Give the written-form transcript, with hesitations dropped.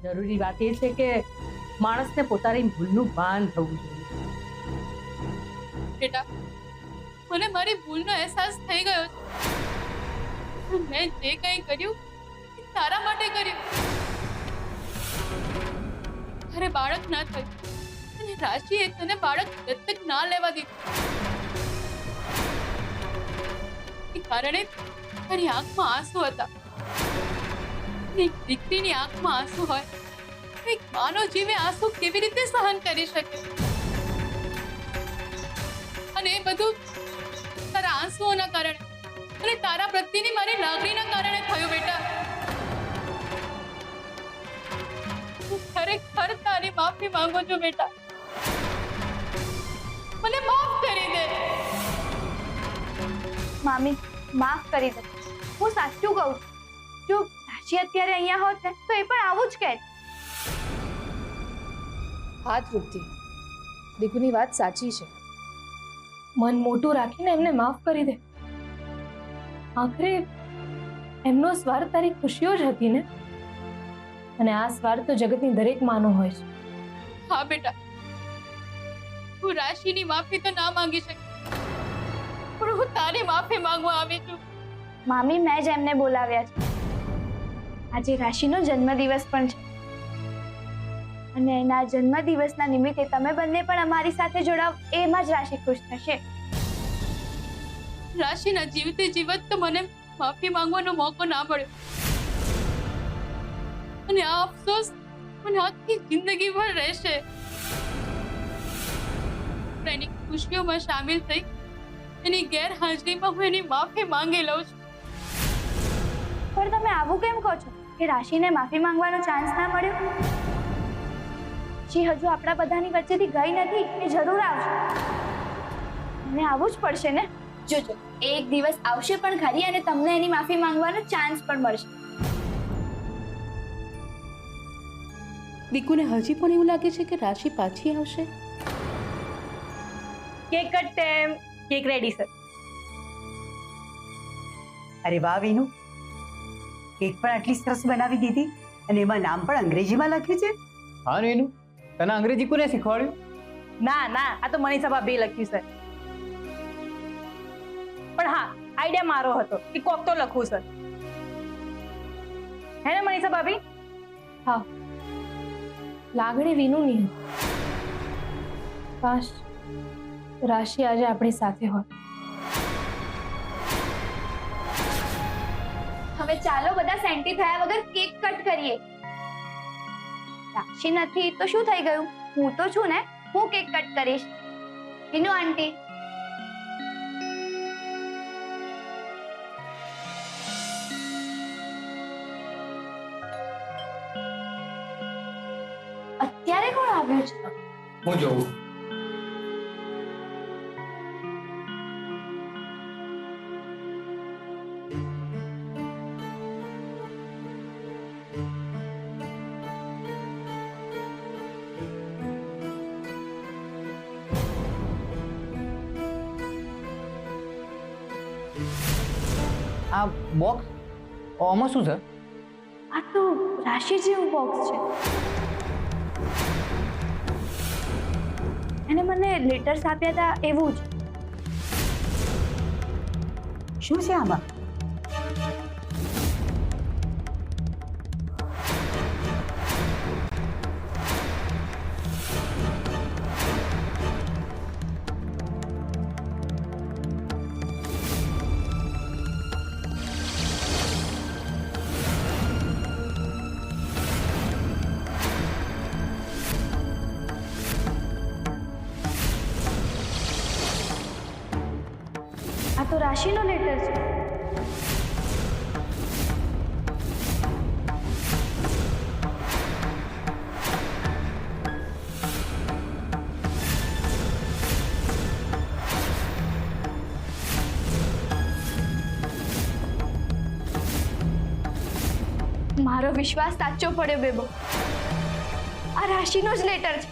જરૂરી વાત એ છે કે માણસને પોતાની ભૂલનું ભાન થવું જોઈએ. બેટા, મને મારી ભૂલનો અહેસાસ થઈ ગયો છે. મેં જે કંઈ કર્યું એ તારા માટે કર્યું. તારે બાળક ના થયું અને રાશિએ તને બાળક દત્તક ના લેવા દીધું. એ કારણે તારી આંખમાં આંસુ હતા. એક દીકરીની આંખમાં આંસુ હોય, એક માનો જીવે આંસુ કેવી રીતે સહન કરી શકે? અને એ બધું તારા આંસુઓના કારણે અને તારા પ્રત્યેની મારી લાગણીના કારણે થયું. બેટા, હું ખરેખર તારી માફી માંગુ છું. બેટા, મને માફ કરી દે. મામી, માફ કરી દે. હું સાચું કહું છું, જો રાશિ અત્યારે અહીંયા હોત ને તો એ પણ આવું જ કહેત. હા તૃપ્તિ, દીકુની વાત સાચી છે. મન મોટું રાખીને એમને માફ કરી દે. આખરે એમનો સ્વાર્થ તારી ખુશીઓ જ હતી ને, અને આ સ્વાર્થ તો જગતની દરેક માનો હોય છે. હા બેટા, હું રાશિની માફી તો ના માંગી શકી, પણ હું તારી માફી માંગવા આવી છું. મામી, મેં જ એમને બોલાવ્યા છે. આજે રાશિનો જન્મદિવસ પણ છે અને એના જન્મદિવસના નિમિત્તે તમે બંને પણ અમારી સાથે જોડાવ, એમાં જ રાશિ ખુશ થશે. રાશિના જીવતે જીવત તો મને માફી માંગવાનો મોકો ના મળ્યો, અને આ અફસોસ મને આખી જિંદગી ભર રહેશે. એની ખુશીઓમાં સામેલ થઈ એની ગેરહાજરીમાં હું એની માફી માંગી લઉં છું. પણ તમે આવું કેમ કહો છો કે રાશિને માફી માંગવાનો ચાન્સ ના મળ્યો? જે હજુ આપણા બધાની વચ્ચેથી ગઈ નથી, એ જરૂર આવશે. મને આવવું જ પડશે ને. જોજો, એક દિવસ આવશે પણ ખરી અને તમને એની માફી માંગવાનો ચાન્સ પણ મળશે. દીકુને હજી પણ એવું લાગે છે કે રાશિ પાછી આવશે. Cake cut time. Cake ready sir. અરે વાહ વિનુ, કેક પણ આટલી સરસ બનાવી દીધી અને એમાં નામ પણ અંગ્રેજીમાં લખ્યું છે. હા વિનુ, તને અંગ્રેજી કોને શીખવાડ્યું? ના ના, આ તો મનીષા ભાભીએ લખ્યું સર. પણ હા, આઈડિયા મારો હતો કે કોક તો લખવું સર. હે ને મનીષા ભાભી? હા, લાગણી વિનુની હતી. કાશ રાશિ આજે આપણી સાથે હોય. હવે ચાલો બધા સેન્ટી થયા વગર કેક કટ કરીએ. રાશિ નથી તો શું થઈ ગયું? હું તો છું ને, હું કેક કટ કરીશ. વિનુ આંટી, અત્યારે કોણ આવ્યું છે? હું જોઉં. આ બોક્સ આમાં શું છે? આ તો રાશિ જેવું બોક્સ છે. એને મને લેટર્સ આપ્યા હતા એવું જ. શું છે આમાં? આ તો રાશિનો લેટર છે. મારો વિશ્વાસ સાચો પડ્યો બેબો. આ રાશિનો જ લેટર છે.